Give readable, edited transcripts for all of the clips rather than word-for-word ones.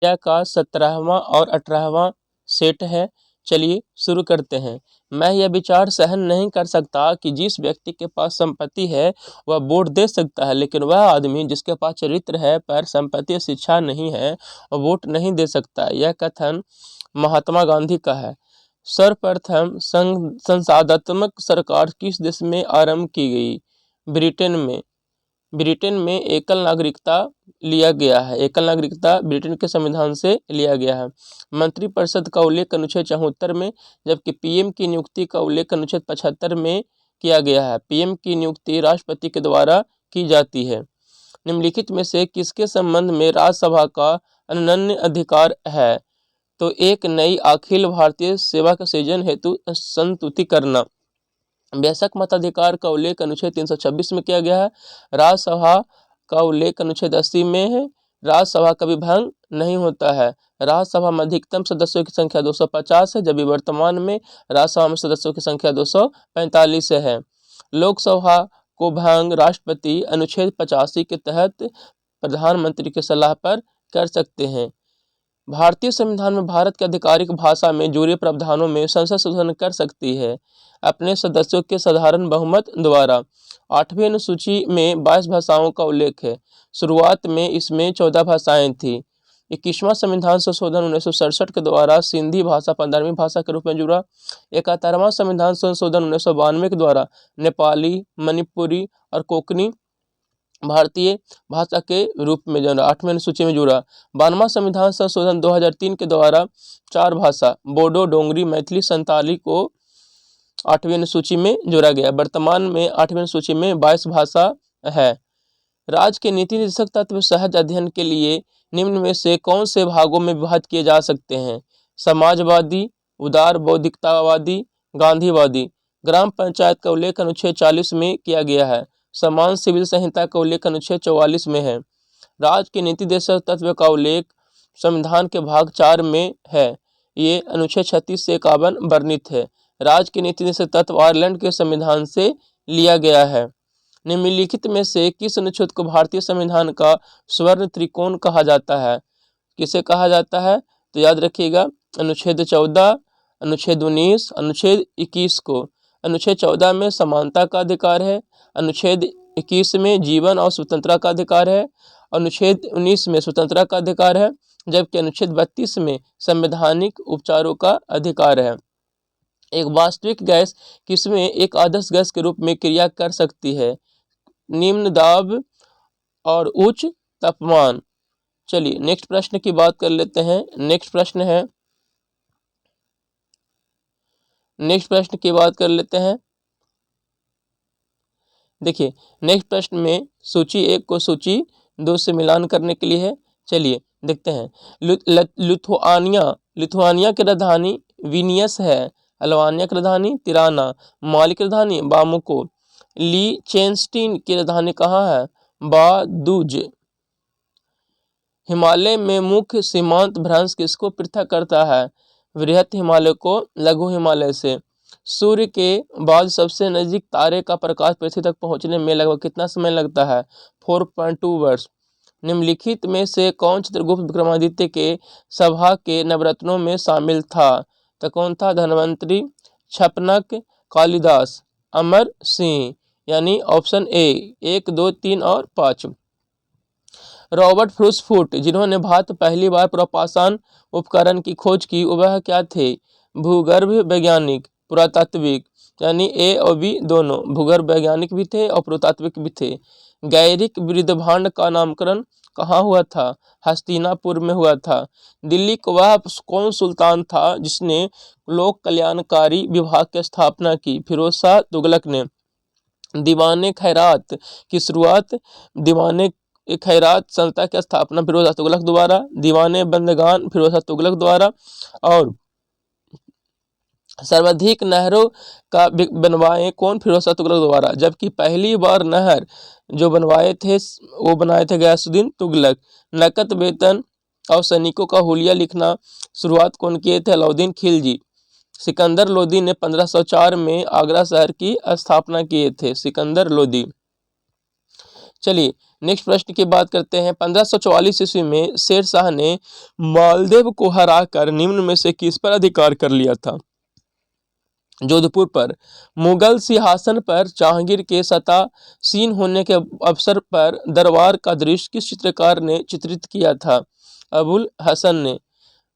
का 17वां और 18वां सेट है। चलिए शुरू करते हैं। मैं यह विचार सहन नहीं कर सकता कि जिस व्यक्ति के पास संपत्ति है वह वोट दे सकता है, लेकिन वह आदमी जिसके पास चरित्र है पर संपत्ति शिक्षा नहीं है वह वोट नहीं दे सकता। यह कथन महात्मा गांधी का है। सर्वप्रथम संसदात्मक सरकार किस देश में आरंभ की गई? ब्रिटेन में। ब्रिटेन में एकल नागरिकता लिया गया है। एकल नागरिकता ब्रिटेन के संविधान से लिया गया है। मंत्रिपरिषद का उल्लेख अनुच्छेद 74 में, जबकि पीएम की नियुक्ति का उल्लेख अनुच्छेद 75 में किया गया है। पीएम की नियुक्ति राष्ट्रपति के द्वारा की जाती है। निम्नलिखित में से किसके संबंध में राज्यसभा का अनन्य अधिकार है? तो एक नई अखिल भारतीय सेवा का सृजन हेतु संस्तुति करना। बेशक मताधिकार का उल्लेख अनुच्छेद 326 में किया गया है। राज्यसभा का उल्लेख अनुच्छेद 80 में है। राज्यसभा का विभाग नहीं होता है। राज्यसभा में अधिकतम सदस्यों की संख्या 250 है, जबकि वर्तमान में राज्यसभा में सदस्यों की संख्या 245 है। लोकसभा को भंग राष्ट्रपति अनुच्छेद 85 के तहत प्रधानमंत्री की सलाह पर कर सकते हैं। भारतीय संविधान में भारत की आधिकारिक भाषा में जुड़े प्रावधानों में संसद संशोधन कर सकती है अपने सदस्यों के साधारण बहुमत द्वारा। 8वीं अनुसूची में 22 भाषाओं का उल्लेख है। शुरुआत में इसमें 14 भाषाएं थी। 21वां संविधान संशोधन 1967 के द्वारा सिंधी भाषा 15वीं भाषा के रूप में जुड़ा। 71वां संविधान संशोधन 1992 के द्वारा नेपाली, मणिपुरी और कोंकणी भारतीय भाषा के रूप में जो 8वीं अनुसूची में जुड़ा। 92वां संविधान संशोधन 2003 के द्वारा 4 भाषा बोडो, डोंगरी, मैथिली, संताली को 8वीं अनुसूची में जोड़ा गया। वर्तमान में 8वीं अनुसूची में 22 भाषा है। राज्य के नीति निर्देशक तत्व सहज अध्ययन के लिए निम्न में से कौन से भागों में विभाजित किए जा सकते हैं? समाजवादी, उदार बौद्धिकतावादी, गांधीवादी। ग्राम पंचायत का उल्लेख अनुच्छेद 40 में किया गया है। समान सिविल संहिता का उल्लेख अनुच्छेद 44 में है। राज्य के नीति निर्देशक तत्व का उल्लेख संविधान के भाग 4 में है। ये अनुच्छेद 36 से 51 वर्णित है। राज्य के नीति निर्देशक तत्व आयरलैंड के संविधान से लिया गया है। निम्नलिखित में से किस अनुच्छेद को भारतीय संविधान का स्वर्ण त्रिकोण कहा जाता है? किसे कहा जाता है? तो याद रखिएगा, अनुच्छेद 14, अनुच्छेद 19, अनुच्छेद 21 को। अनुच्छेद 14 में समानता का अधिकार है। अनुच्छेद 21 में जीवन और स्वतंत्रता का अधिकार है। अनुच्छेद 19 में स्वतंत्रता का अधिकार है, जबकि अनुच्छेद 32 में संवैधानिक उपचारों का अधिकार है। एक वास्तविक गैस किसमें एक आदर्श गैस के रूप में क्रिया कर सकती है? निम्न दाब और उच्च तापमान। चलिए नेक्स्ट प्रश्न की बात कर लेते हैं। नेक्स्ट प्रश्न की बात कर लेते हैं। देखिए नेक्स्ट प्रश्न में सूची 1 को सूची 2 से मिलान करने के लिए है। चलिए देखते हैं। लिथुआनिया की राजधानी विनियस है। अल्बानिया की राजधानी तिराना। माली की राजधानी बामुको। लीचेंस्टीन की राजधानी कहाँ है? बादुज। हिमालय में मुख्य सीमांत भ्रंश किसको पृथक करता है? वृहत हिमालय को लघु हिमालय से। सूर्य के बाद सबसे नजदीक तारे का प्रकाश पृथ्वी तक पहुंचने में लगभग कितना समय लगता है? 4.2 वर्ष। निम्नलिखित में से कौन चित्रगुप्त विक्रमादित्य के सभा के नवरत्नों में शामिल था? तो कौन था? धन्वंतरी, छपनक, कालिदास, अमर सिंह। यानी ऑप्शन ए 1, 2, 3 और 5। रॉबर्ट फ्रुसफुट जिन्होंने भारत पहली बार प्रपाषण उपकरण की खोज की वह क्या थे? भूगर्भ वैज्ञानिक, पुरातात्विक। यानी ए और बी दोनों, भूगर्भ वैज्ञानिक भी थे और पुरातात्विक भी थे। गैरिक बृहद्भांड का नामकरण कहाँ हुआ था? हस्तिनापुर में हुआ था। दिल्ली का वह कौन सुल्तान था जिसने लोक कल्याणकारी विभाग की स्थापना की? फिरोज शाह तुगलक ने। दीवाने खैरात की शुरुआत, दीवाने खैरात संस्था की स्थापना फिरोज शाह तुगलक द्वारा। दीवाने बंदगान फिरोज शाह तुगलक द्वारा। और सर्वाधिक नहरों का बनवाए कौन? फिरोज शाह तुगलक द्वारा। जबकि पहली बार नहर जो बनवाए थे वो बनाए थे गयासुद्दीन तुगलक। नकद वेतन और सैनिकों का हुलिया लिखना शुरुआत कौन किए थे? अलाउद्दीन खिलजी। सिकंदर लोदी ने 1504 में आगरा शहर की स्थापना किए थे। सिकंदर लोदी। चलिए नेक्स्ट प्रश्न की बात करते हैं। 1544 ईस्वी में शेर शाह ने मालदेव को हराकर निम्न में से किस पर अधिकार कर लिया था? जोधपुर पर। मुगल सिंहासन पर जहांगीर के सत्तासीन होने के अवसर पर दरबार का दृश्य किस चित्रकार ने चित्रित किया था? अबुल हसन ने।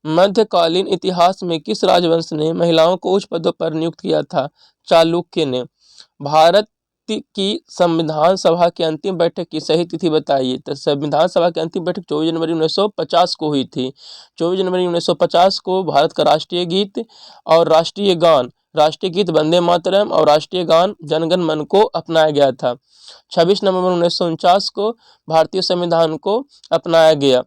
मध्यकालीन इतिहास में किस राजवंश ने महिलाओं को उच्च पदों पर नियुक्त किया था? चालुक्य ने। भारत की संविधान सभा की अंतिम बैठक की सही तिथि बताइए। तो संविधान सभा की अंतिम बैठक 24 जनवरी 1950 को हुई थी। 24 जनवरी 1950 को भारत का राष्ट्रीय गीत और राष्ट्रीय गान, राष्ट्रीय गीत वंदे मातरम और राष्ट्रीय गान जनगण मन को अपनाया गया था। 26 नवंबर 1949 को भारतीय संविधान को अपनाया गया।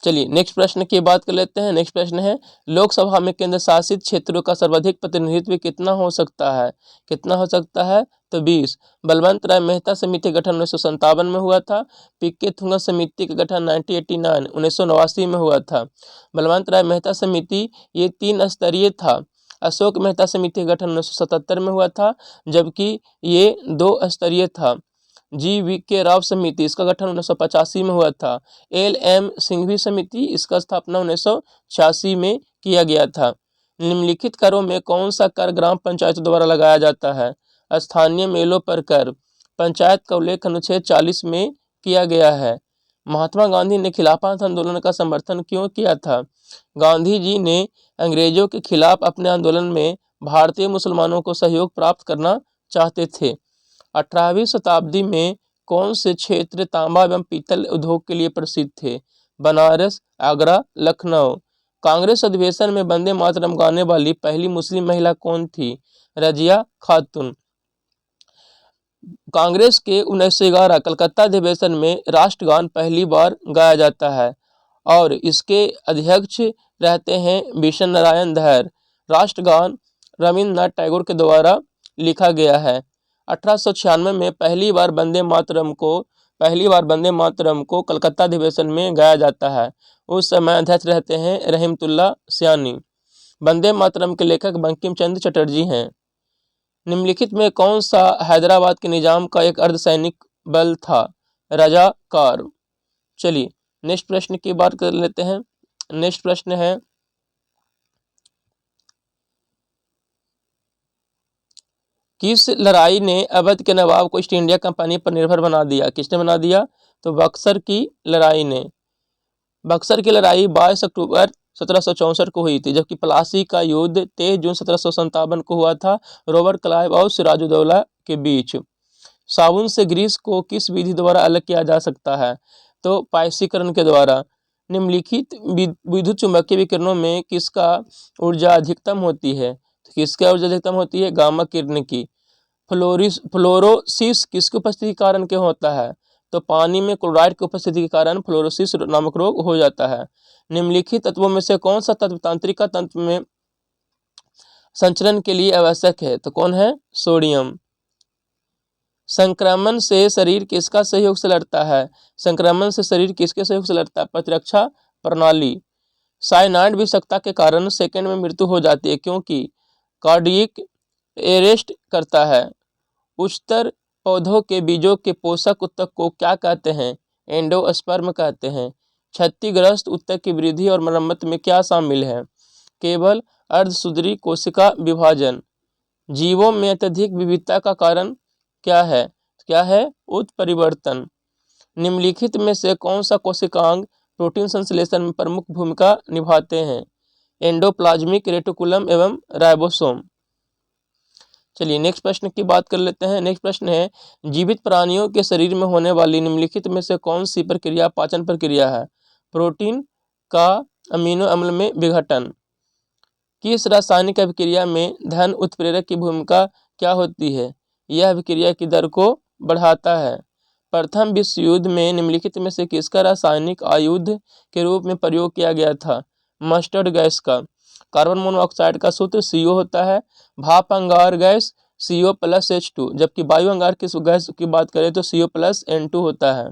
चलिए नेक्स्ट प्रश्न की बात कर लेते हैं। नेक्स्ट प्रश्न है, लोकसभा में केंद्र शासित क्षेत्रों का सर्वाधिक प्रतिनिधित्व कितना हो सकता है? कितना हो सकता है? तो 20। बलवंत राय मेहता समिति का गठन 1957 में हुआ था। पीके थुंगा समिति का गठन 1989 में हुआ था। बलवंत राय मेहता समिति ये 3 स्तरीय था। अशोक मेहता समिति का गठन 1977 में हुआ था, जबकि ये 2 स्तरीय था। GVK राव समिति इसका गठन 1985 में हुआ था। LM सिंघवी समिति इसका स्थापना 1986 में किया गया था। निम्नलिखित करों में कौन सा कर ग्राम पंचायतों द्वारा लगाया जाता है? स्थानीय मेलों पर कर। पंचायत का उल्लेख अनुच्छेद 40 में किया गया है। महात्मा गांधी ने खिलाफत आंदोलन का समर्थन क्यों किया था? गांधी जी ने अंग्रेजों के खिलाफ अपने आंदोलन में भारतीय मुसलमानों को सहयोग प्राप्त करना चाहते थे। 18वीं शताब्दी में कौन से क्षेत्र तांबा एवं पीतल उद्योग के लिए प्रसिद्ध थे? बनारस, आगरा, लखनऊ। कांग्रेस अधिवेशन में वंदे मातरम गाने वाली पहली मुस्लिम महिला कौन थी? रजिया खातून। कांग्रेस के 1911 कलकत्ता अधिवेशन में राष्ट्रगान पहली बार गाया जाता है और इसके अध्यक्ष रहते हैं बिशन नारायण धर। राष्ट्रगान रविन्द्रनाथ टैगोर के द्वारा लिखा गया है। 1896 में पहली बार वंदे मातरम को कलकत्ता अधिवेशन में गाया जाता है। उस समय अध्यक्ष रहते हैं रहमतुल्लाह सयानी। वंदे मातरम के लेखक बंकिम चंद्र चटर्जी हैं। निम्नलिखित में कौन सा हैदराबाद के निजाम का एक अर्धसैनिक बल था? रजाकार। चलिए नेक्स्ट प्रश्न की बात कर लेते हैं। नेक्स्ट प्रश्न है, किस लड़ाई ने अवध के नवाब को ईस्ट इंडिया कंपनी पर निर्भर बना दिया? किसने बना दिया? तो बक्सर की लड़ाई ने। बक्सर की लड़ाई 22 अक्टूबर 1764 को हुई थी, जबकि प्लासी का युद्ध 23 जून 1757 को हुआ था रॉबर्ट क्लाइव और सिराजुद्दौला के बीच। साबुन से ग्रीस को किस विधि द्वारा अलग किया जा सकता है? तो पायसीकरण के द्वारा। निम्नलिखित विद्युत चुंबकीय विकिरणों में किसका ऊर्जा अधिकतम होती है? तो किसका ऊर्जा अधिकतम होती है? गामा किरण की। फ्लोरोसिस किसकी उपस्थिति के कारण क्यों होता है? तो पानी में क्लोराइड की उपस्थिति के कारण फ्लोरोसिस नामक रोग हो जाता है। निम्नलिखित तत्वों में से कौन सा तत्व तंत्रिका तंत्र में संचरण के लिए आवश्यक है? तो कौन है? सोडियम। संक्रमण से शरीर किसका सहयोग से लड़ता है? संक्रमण से शरीर किसके सहयोग से लड़ता है? प्रतिरक्षा प्रणाली। साइनाइड विषाक्तता के कारण सेकंड में मृत्यु हो जाती है क्योंकि कार्डियक अरेस्ट करता है। उच्चतर पौधों के बीजों के पोषक ऊतक को क्या कहते हैं? एंडोस्पर्म कहते हैं। क्षतिग्रस्त ऊतक की वृद्धि और मरम्मत में क्या शामिल है? केवल अर्धसुदरी कोशिका विभाजन। जीवों में अत्यधिक विविधता का कारण क्या है? क्या है? उत्परिवर्तन। निम्नलिखित में से कौन सा कोशिकांग प्रोटीन संश्लेषण में प्रमुख भूमिका निभाते हैं? एंडोप्लाज्मिक रेटिकुलम एवं राइबोसोम। चलिए नेक्स्ट प्रश्न की बात कर लेते हैं। नेक्स्ट प्रश्न है, जीवित प्राणियों के शरीर में होने वाली निम्नलिखित में से कौन सी प्रक्रिया पाचन प्रक्रिया है? प्रोटीन का अमीनो अम्ल में विघटन। किस रासायनिक अभिक्रिया में धन उत्प्रेरक की भूमिका क्या होती है? यह अभिक्रिया की दर को बढ़ाता है। प्रथम विश्व युद्ध में निम्नलिखित में से किसका रासायनिक आयुध के रूप में प्रयोग किया गया था? मस्टर्ड गैस का। कार्बन मोनोऑक्साइड का सूत्र CO होता है। भाप अंगार गैस CO+H2, जबकि वायु अंगार की गैस की बात करें तो CO+N2 होता है।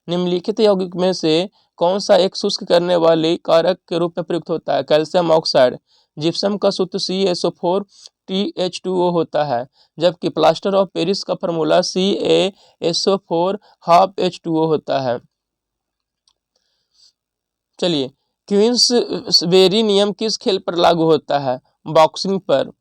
निम्नलिखित यौगिक में से कौन सा एक शुष्क करने वाले कारक के रूप में प्रयुक्त होता है? Calcium oxide. जिप्सम का सूत्र CaSO4 CaH2O होता है, जबकि प्लास्टर ऑफ पेरिस का फॉर्मूला CaSO4 हाफ H2O होता है। चलिए, क्वींसबेरी नियम किस खेल पर लागू होता है? बॉक्सिंग पर।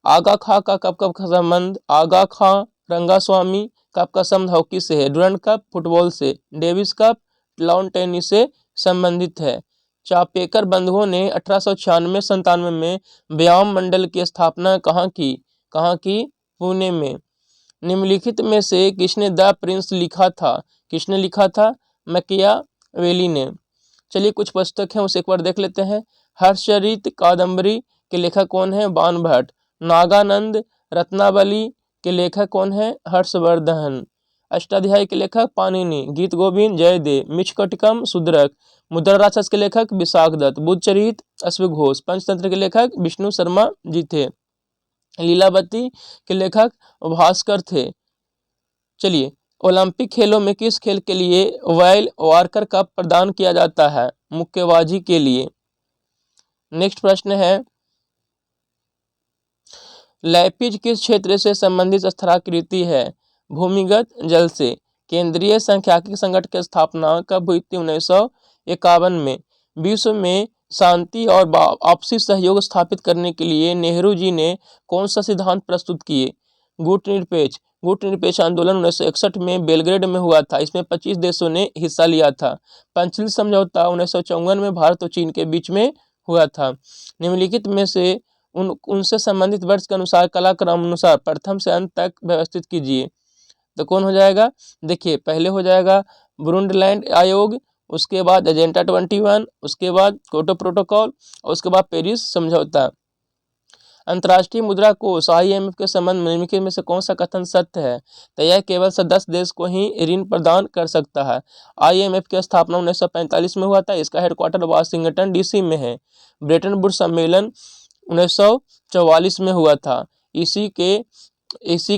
आगा खां का कब कब का संबंध? आगा खां रंगास्वामी कप का संबंध हॉकी से है। डुरंड कप फुटबॉल से। डेविस कप लॉन टेनिस से संबंधित है। चापेकर बंधुओं ने 1896-97 में व्यायाम मंडल की स्थापना कहाँ की? पुणे में। निम्नलिखित में से किसने द प्रिंस लिखा था? किसने लिखा था? मैकियावेली ने। चलिए, कुछ पुस्तक हैं उसे एक बार देख लेते हैं। हर्षचरित कादम्बरी के लेखक कौन है? बाणभट्ट। नागानंद रत्नावली के लेखक कौन है? हर्षवर्धन। अष्टाध्यायी के लेखक पाणिनि। गीत गोविंद जयदेव। मिच्छकटिकम शूद्रक। मुद्रा राक्षस के लेखक विशाखदत्त। बुद्धचरित अश्वघोष। पंचतंत्र के लेखक विष्णु शर्मा जी थे। लीलावती के लेखक भास्कर थे। चलिए, ओलंपिक खेलों में किस खेल के लिए वाइल्ड वार्कर कप प्रदान किया जाता है? मुक्केबाजी के लिए। नेक्स्ट प्रश्न है, लैपिज किस क्षेत्र से संबंधित स्थलाकृति है? भूमिगत जल से। केंद्रीय सांख्यिकी संगठन की स्थापना कब हुई थी? 1951 में। विश्व में शांति और आपसी सहयोग स्थापित करने के लिए नेहरू जी ने कौन सा सिद्धांत प्रस्तुत किए? गुटनिरपेक्ष आंदोलन 1961 में बेलग्रेड में हुआ था। इसमें 25 देशों ने हिस्सा लिया था। पंचशील समझौता 1954 में भारत और चीन के बीच में हुआ था। निम्नलिखित में से उनसे संबंधित वर्ष के अनुसार कलाक्रम अनुसार प्रथम से अंत तक व्यवस्थित कीजिए। तो कौन हो जाएगा? देखिए, पहले हो जाएगा ब्रुंडलैंड आयोग, उसके बाद एजेंडा 21, उसके बाद क्योटो प्रोटोकॉल और उसके बाद पेरिस समझौता। अंतर्राष्ट्रीय मुद्रा कोष IMF के संबंध में निम्नलिखित में से कौन सा कथन सत्य है? तो यह केवल सदस्य देश को ही ऋण प्रदान कर सकता है। IMF की स्थापना 1945 में हुआ था। इसका हेडक्वार्टर वाशिंगटन DC में है। ब्रेटन वुड्स सम्मेलन 1944 में हुआ था। इसी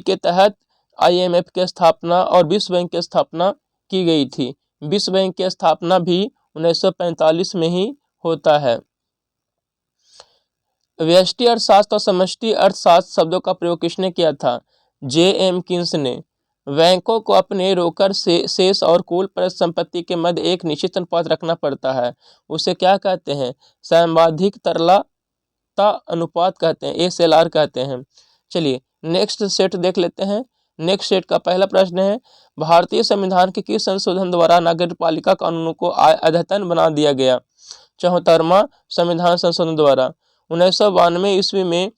के तहत IMF की स्थापना और विश्व बैंक की स्थापना की गई थी। विश्व बैंक की स्थापना भी 1945 में ही होता है। व्यष्टि अर्थशास्त्र और समष्टि अर्थशास्त्र शब्दों का प्रयोग किसने किया था? J.M. किन्स ने। बैंकों को अपने रोकड़ से शेष और कुल परिसंपत्ति के मध्य एक निश्चित अनुपात रखना पड़ता है। उसे क्या कहते हैं? सांविधिक तरलता अनुपात कहते हैं, SLR कहते हैं। चलिए, नेक्स्ट सेट देख लेते हैं। नेक्स्ट सेट का पहला प्रश्न है, भारतीय संविधान के किस संशोधन द्वारा नगरपालिका कानूनों को अद्यतन बना दिया गया? 74वां संविधान संशोधन द्वारा। 1992 ईस्वी में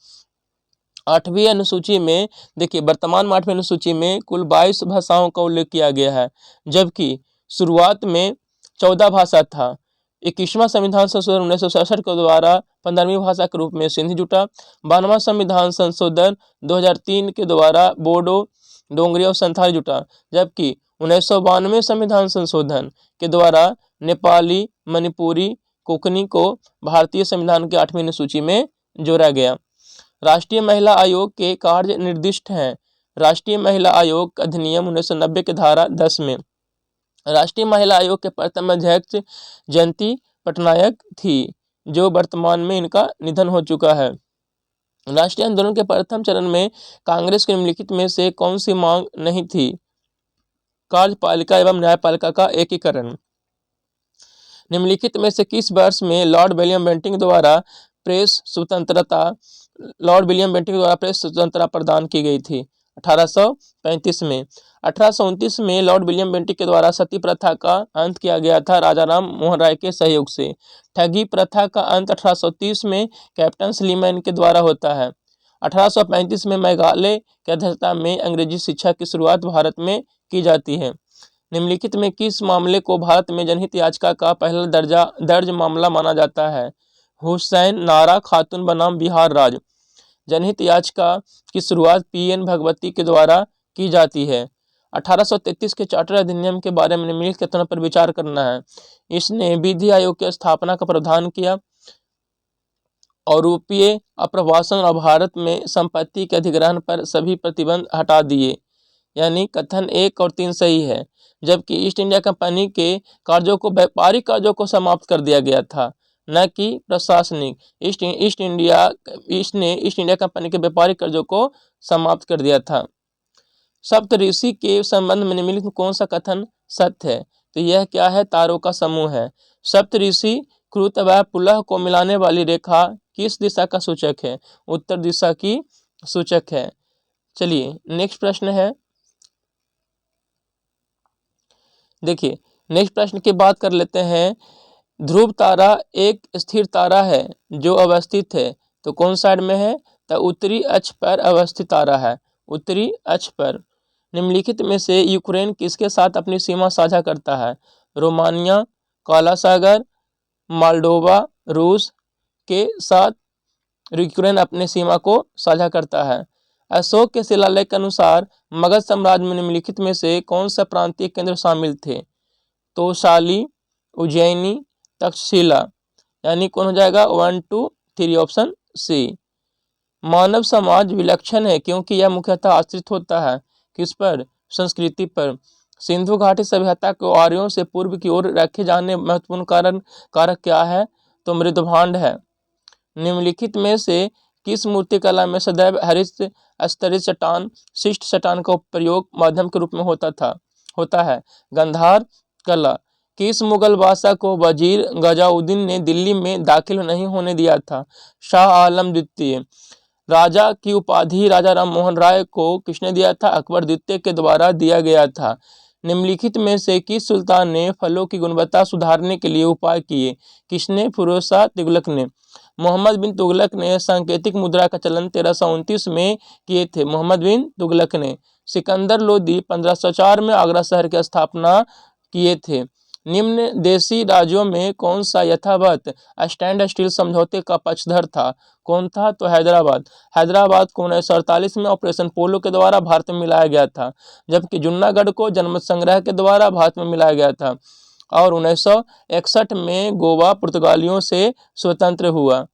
8वीं अनुसूची में, देखिए वर्तमान में 8वीं अनुसूची में कुल 22 भाषाओं का उल्लेख किया गया है, जबकि शुरुआत में 14 भाषा था। 21वां संविधान संशोधन 1967 के द्वारा 15वीं भाषा के रूप में सिंधी जुटा। 92वां संविधान संशोधन 2003 के द्वारा बोडो, डोंगरी और संथाली जुटा, जबकि 1992 संविधान संशोधन के द्वारा नेपाली, मणिपुरी, कोंकणी को भारतीय संविधान के 8वीं अनुसूची में जोड़ा गया। राष्ट्रीय महिला आयोग के कार्य निर्दिष्ट हैं। राष्ट्रीय महिला आयोग अधिनियम 1990 के धारा 10 में। राष्ट्रीय महिला आयोग के प्रथम अध्यक्ष जयंती पटनायक थी, जो वर्तमान में इनका निधन हो चुका है। राष्ट्रीय आंदोलन के प्रथम चरण में कांग्रेस के निम्नलिखित में से कौन सी मांग नहीं थी? कार्यपालिका एवं न्यायपालिका का एकीकरण। निम्नलिखित में से किस वर्ष में लॉर्ड विलियम बेंटिंक द्वारा प्रेस स्वतंत्रता प्रदान की गई थी? 1835 में। 1829 में लॉर्ड विलियम बेंटिक के द्वारा सती प्रथा का अंत किया गया था, राजा राम मोहन राय के सहयोग से। ठगी प्रथा का अंत 1830 में कैप्टन स्लीमैन के द्वारा होता है। 1835 में मेघालय की अध्यक्षता में अंग्रेजी शिक्षा की शुरुआत भारत में की जाती है। निम्नलिखित में किस मामले को भारत में जनहित याचिका का पहला दर्ज मामला माना जाता है? हुसैन नारा खातून बनाम बिहार राज्य। जनहित याचिका की शुरुआत PN भगवती के द्वारा की जाती है। 1833 के चार्टर अधिनियम के बारे में निम्नलिखित कथनों पर विचार करना है। इसने विधि आयोग की स्थापना का प्रावधान किया। यूरोपीय आप्रवासन और भारत में संपत्ति के अधिग्रहण पर सभी प्रतिबंध हटा दिए। यानी कथन 1 और 3 सही है। जबकि ईस्ट इंडिया कंपनी के कार्यों को, व्यापारिक कार्यों को समाप्त कर दिया गया था। न कि प्रशासनिक। ईस्ट इंडिया कंपनी के व्यापारिक कर्जों को समाप्त कर दिया था। सप्तऋषि के संबंध में निम्नलिखित में कौन सा कथन सत्य है? तो यह क्या है? तारों का समूह है। सप्तऋषि कृत व पुलह को मिलाने वाली रेखा किस दिशा का सूचक है? उत्तर दिशा की सूचक है। चलिए नेक्स्ट प्रश्न है, देखिए नेक्स्ट प्रश्न की बात कर लेते हैं। ध्रुव तारा एक स्थिर तारा है जो अवस्थित है, तो कौन साइड में है? तो उत्तरी अक्ष पर अवस्थित तारा है, उत्तरी अक्ष पर। निम्नलिखित में से यूक्रेन किसके साथ अपनी सीमा साझा करता है? रोमानिया, काला सागर, मोल्डोवा, रूस के साथ यूक्रेन अपने सीमा को साझा करता है। अशोक के शिलालेख के अनुसार मगध साम्राज्य में निम्नलिखित में से कौन सा प्रांतीय केंद्र शामिल थे? तोशाली, उज्जैनी, तक्षशिला। यानी कौन हो जाएगा? 1, 2, 3 ऑप्शन सी। मानव समाज विलक्षण है क्योंकि यह मुख्यतः आश्रित होता है किस पर? संस्कृति पर। सिंधु घाटी सभ्यता को आर्यों से पूर्व की ओर रखे जाने महत्वपूर्ण कारक क्या है? तो मृदभांड है। निम्नलिखित में से किस मूर्तिकला में सदैव हरित स्तरित चट्टान, शिष्ट चट्टान का प्रयोग माध्यम के रूप में होता है? गंधार कला। किस मुगल बादशाह को वजीर गजाउद्दीन ने दिल्ली में दाखिल नहीं होने दिया था? शाह आलम द्वितीय। राजा की उपाधि राजा राम मोहन राय को किसने दिया था? अकबर द्वितीय के द्वारा दिया गया था। निम्नलिखित में से किस सुल्तान ने फलों की गुणवत्ता सुधारने के लिए उपाय किए? किसने? फिरोज शाह तुगलक ने। मोहम्मद बिन तुगलक ने सांकेतिक मुद्रा का चलन 1329 में किए थे, मोहम्मद बिन तुगलक ने। सिकंदर लोदी 1504 में आगरा शहर की स्थापना किए थे। निम्न देशी राज्यों में कौन सा यथावत स्टैंड स्टील समझौते का पक्षधर था? कौन था? तो हैदराबाद। हैदराबाद को 1948 में ऑपरेशन पोलो के द्वारा भारत में मिलाया गया था, जबकि जुन्नागढ़ को जनमत संग्रह के द्वारा भारत में मिलाया गया था। और 1961 में गोवा पुर्तगालियों से स्वतंत्र हुआ।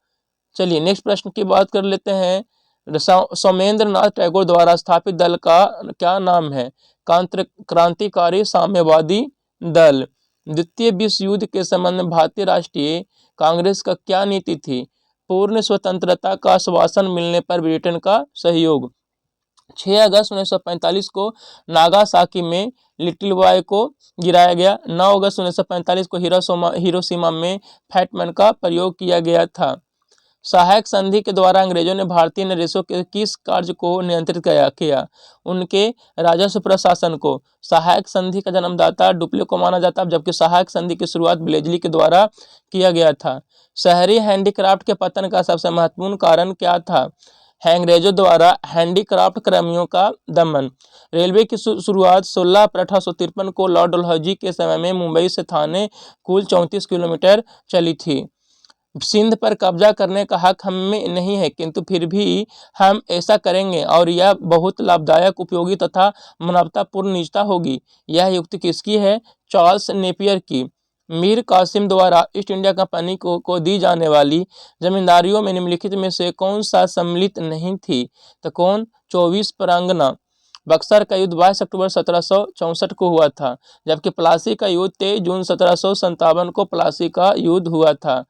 चलिए नेक्स्ट प्रश्न की बात कर लेते हैं। सोमेंद्र नाथ टैगोर द्वारा स्थापित दल का क्या नाम है? क्रांतिकारी साम्यवादी दल। द्वितीय विश्व युद्ध के संबंध में भारतीय राष्ट्रीय कांग्रेस का क्या नीति थी? पूर्ण स्वतंत्रता का आश्वासन मिलने पर ब्रिटेन का सहयोग। 6 अगस्त 1945 को नागासाकी में लिटिल बॉय को गिराया गया। 9 अगस्त 1945 को हिरोशिमा में फैटमैन का प्रयोग किया गया था। सहायक संधि के द्वारा अंग्रेजों ने भारतीय नरेशों के किस कार्य को नियंत्रित किया? उनके राजस्व प्रशासन को। सहायक संधि का जन्मदाता डुप्ले को माना जाता है, जबकि सहायक संधि की शुरुआत ब्लेजली के द्वारा किया गया था। शहरी हैंडीक्राफ्ट के पतन का सबसे महत्वपूर्ण कारण क्या था? अंग्रेजों द्वारा हैंडीक्राफ्ट कर्मियों का दमन। रेलवे की शुरुआत 16 अप्रैल 1853 को लॉर्ड डलहौजी के समय में मुंबई से थाने कुल 34 किलोमीटर चली थी। सिंध पर कब्जा करने का हक हम में नहीं है, किंतु फिर भी हम ऐसा करेंगे और यह बहुत लाभदायक, उपयोगी तथा मानवतापूर्ण निजता होगी। यह युक्ति किसकी है? चार्ल्स नेपियर की। मीर कासिम द्वारा ईस्ट इंडिया कंपनी को दी जाने वाली जमींदारियों में निम्नलिखित में से कौन सा सम्मिलित नहीं थी? तो कौन? 24 परगना। बक्सर का युद्ध 22 अक्टूबर 1764 को हुआ था, जबकि प्लासी का युद्ध 23 जून 1757 को प्लासी का युद्ध हुआ था।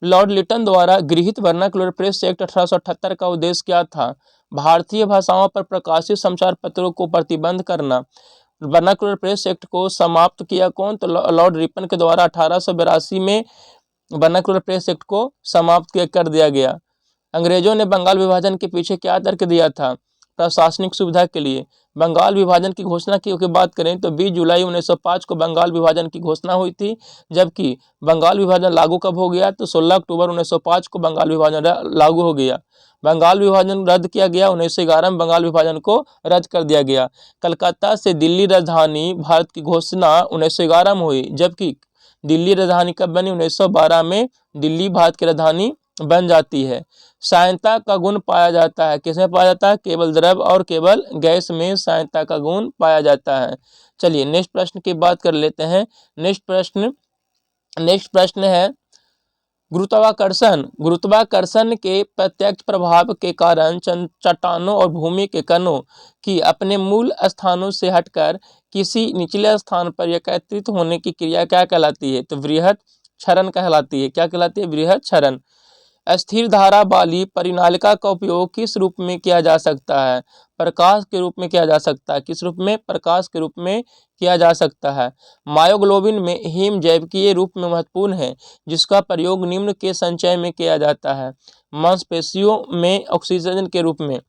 लॉर्ड लिटन द्वारा गृहीत वर्नाक्युलर प्रेस एक्ट 1878 का उद्देश्य क्या था? भारतीय भाषाओं पर प्रकाशित समाचार पत्रों को प्रतिबंध करना। वर्नाक्युलर प्रेस एक्ट को समाप्त किया कौन? तो लॉर्ड रिपन के द्वारा 1882 में वर्नाक्युलर प्रेस एक्ट को समाप्त कर दिया गया। अंग्रेजों ने बंगाल विभाजन के पीछे क्या तर्क दिया था? प्रशासनिक सुविधा के लिए। बंगाल विभाजन की घोषणा की बात करें तो 20 जुलाई 1905 को बंगाल विभाजन की घोषणा हुई थी, जबकि बंगाल विभाजन लागू कब हो गया? तो 16 अक्टूबर 1905 को बंगाल विभाजन लागू हो गया। बंगाल विभाजन रद्द किया गया। 1911 में बंगाल विभाजन को रद्द कर दिया गया। कलकत्ता से दिल्ली राजधानी भारत की घोषणा 1911 में हुई, जबकि दिल्ली राजधानी कब बनी? 1912 में दिल्ली भारत की राजधानी बन जाती है। सांयता का गुण पाया जाता है, किसमें पाया जाता है? केवल द्रव और केवल गैस में सांयता का गुण पाया जाता है। चलिए नेक्स्ट प्रश्न की बात कर लेते हैं। नेक्स्ट प्रश्न है गुरुत्वाकर्षण के प्रत्यक्ष प्रभाव के कारण चट्टानों और भूमि के कणों की अपने मूल स्थानों से हटकर किसी निचले स्थान पर एकत्रित होने की क्रिया क्या कहलाती है? तो वृहत क्षरण कहलाती है। क्या कहलाती है? बृहद क्षरण। अस्थिर धारा वाली परिनालिका का उपयोग किस रूप में किया जा सकता है? प्रकाश के रूप में किया जा सकता है। किस रूप में? प्रकाश के रूप में किया जा सकता है। मायोग्लोबिन में हीम जैविकीय रूप में महत्वपूर्ण है, जिसका प्रयोग निम्न के संचय में किया जाता है। मांसपेशियों में ऑक्सीजन के रूप में।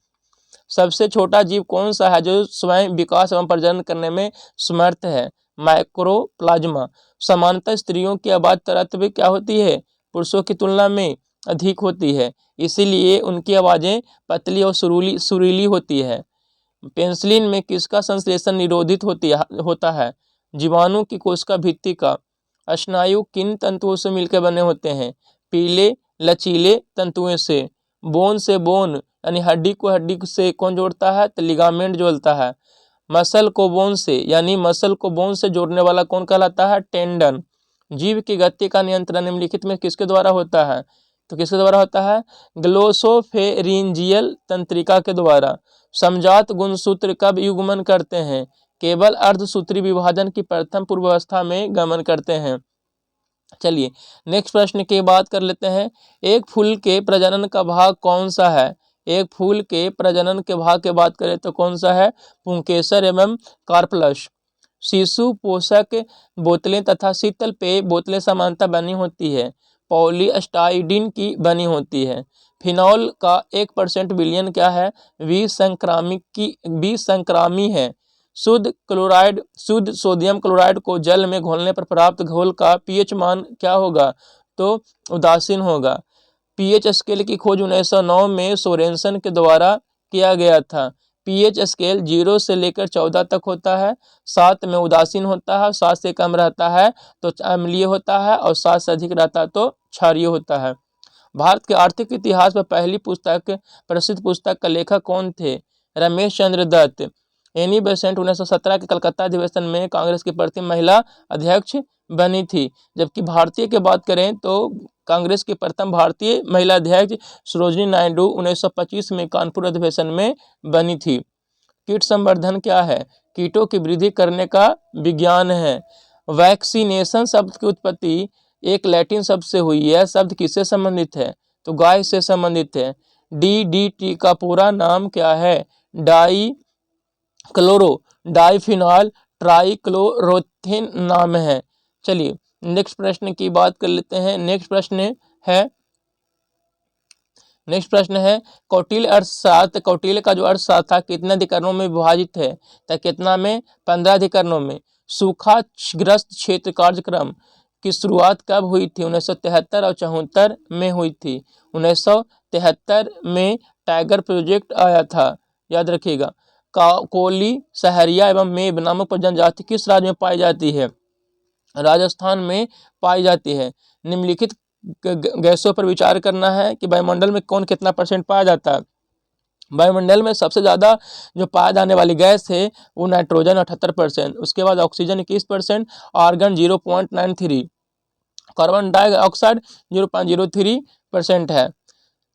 सबसे छोटा जीव कौन सा है जो स्वयं विकास एवं प्रजनन करने में समर्थ है? माइक्रोप्लाज्मा। सामान्यतः स्त्रियों की आवाज तरत्व क्या होती है? पुरुषों की तुलना में अधिक होती है, इसीलिए उनकी आवाज़ें पतली और सुरीली होती है। पेनिसिलिन में किसका संश्लेषण निरोधित होता है? जीवाणु की कोशिका भित्ति का। स्नायु किन तंतुओं से मिलकर बने होते हैं? पीले लचीले तंतुओं से। बोन से बोन यानी हड्डी को हड्डी से कौन जोड़ता है? तो लिगामेंट जोड़ता है। मसल को बोन से यानी मसल को बोन से जोड़ने वाला कौन कहलाता है? टेंडन। जीव की गति का नियंत्रण निम्नलिखित में किसके द्वारा होता है? तो किसके द्वारा होता है? ग्लोसोफेरिंजियल तंत्रिका के द्वारा। समजात गुणसूत्र कब युग्मन करते हैं? केवल अर्धसूत्री विभाजन की प्रथम पूर्वावस्था में गमन करते हैं। चलिए नेक्स्ट प्रश्न की बात कर लेते हैं। एक फूल के प्रजनन का भाग कौन सा है? एक फूल के प्रजनन के भाग की बात करें तो कौन सा है? पुंकेसर एवं कार्पलस। शिशु पोषक बोतलें तथा शीतल पेय बोतलें सामान्यतः बनी होती है, पॉलीस्टाइडीन की बनी होती है। फिनॉल का 1% विलयन क्या है? विसंक्रामी है। शुद्ध सोडियम क्लोराइड को जल में घोलने पर प्राप्त घोल का पीएच मान क्या होगा? तो उदासीन होगा। पीएच स्केल की खोज 1909 में सोरेनसन के द्वारा किया गया था। पीएच स्केल 0 से लेकर 14 तक होता है। 7 में उदासीन होता है, 7 से कम रहता है तो अम्लीय होता है, और 7 से अधिक रहता है तो क्षारीय होता है। भारत के आर्थिक इतिहास में पहली प्रसिद्ध पुस्तक का लेखक कौन थे? रमेश चंद्र दत्त। एनी बेसेंट 1917 के कलकत्ता अधिवेशन में कांग्रेस की प्रथम महिला अध्यक्ष बनी थी। जबकि भारतीय की बात करें तो कांग्रेस की प्रथम भारतीय महिला अध्यक्ष सरोजिनी नायडू 1925 में कानपुर अधिवेशन में बनी थी। कीट संवर्धन क्या है? कीटों की वृद्धि करने का विज्ञान है। वैक्सीनेशन शब्द की उत्पत्ति एक लैटिन शब्द से हुई है। यह शब्द किससे संबंधित है? तो गाय से संबंधित है। DDT का पूरा नाम क्या है? डाइफिनॉल ट्राइक्लोरोथेन नाम है। चलिए नेक्स्ट प्रश्न की बात कर लेते हैं। नेक्स्ट प्रश्न है कौटिल्य अर्थशास्त्र। कौटिल्य का जो अर्थशास्त्र था कितने अधिकरणों में विभाजित है? तो कितना में? 15 अधिकरणों में। सूखाग्रस्त क्षेत्र कार्यक्रम की शुरुआत कब हुई थी? 1973 और 74 में हुई थी। 1973 में टाइगर प्रोजेक्ट आया था, याद रखिएगा। कोली, सहरिया एवं मेब नामक जनजाति किस राज्य में पाई जाती है? राजस्थान में पाई जाती है। निम्नलिखित गैसों पर विचार करना है कि वायुमंडल में कौन कितना % पाया जाता है। वायुमंडल में सबसे ज़्यादा जो पाया जाने वाली गैस है वो नाइट्रोजन 78%, उसके बाद ऑक्सीजन 21%, आर्गन 0.93, कार्बन डाइऑक्साइड 0.03% है।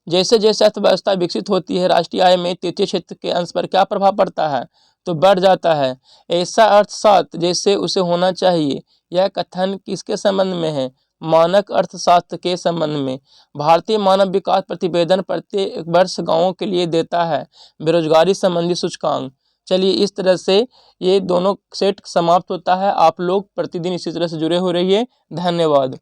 जैसे जैसे अर्थव्यवस्था विकसित होती है, राष्ट्रीय आय में तृतीय क्षेत्र के अंश पर क्या प्रभाव पड़ता है? तो बढ़ जाता है। ऐसा अर्थशास्त्र जैसे उसे होना चाहिए, यह कथन किसके संबंध में है? मानक अर्थशास्त्र के संबंध में। भारतीय मानव विकास प्रतिवेदन प्रत्येक वर्ष गांवों के लिए देता है बेरोजगारी संबंधी सूचकांक। चलिए इस तरह से ये दोनों सेट समाप्त होता है। आप लोग प्रतिदिन इसी तरह से जुड़े हो रहिए। धन्यवाद।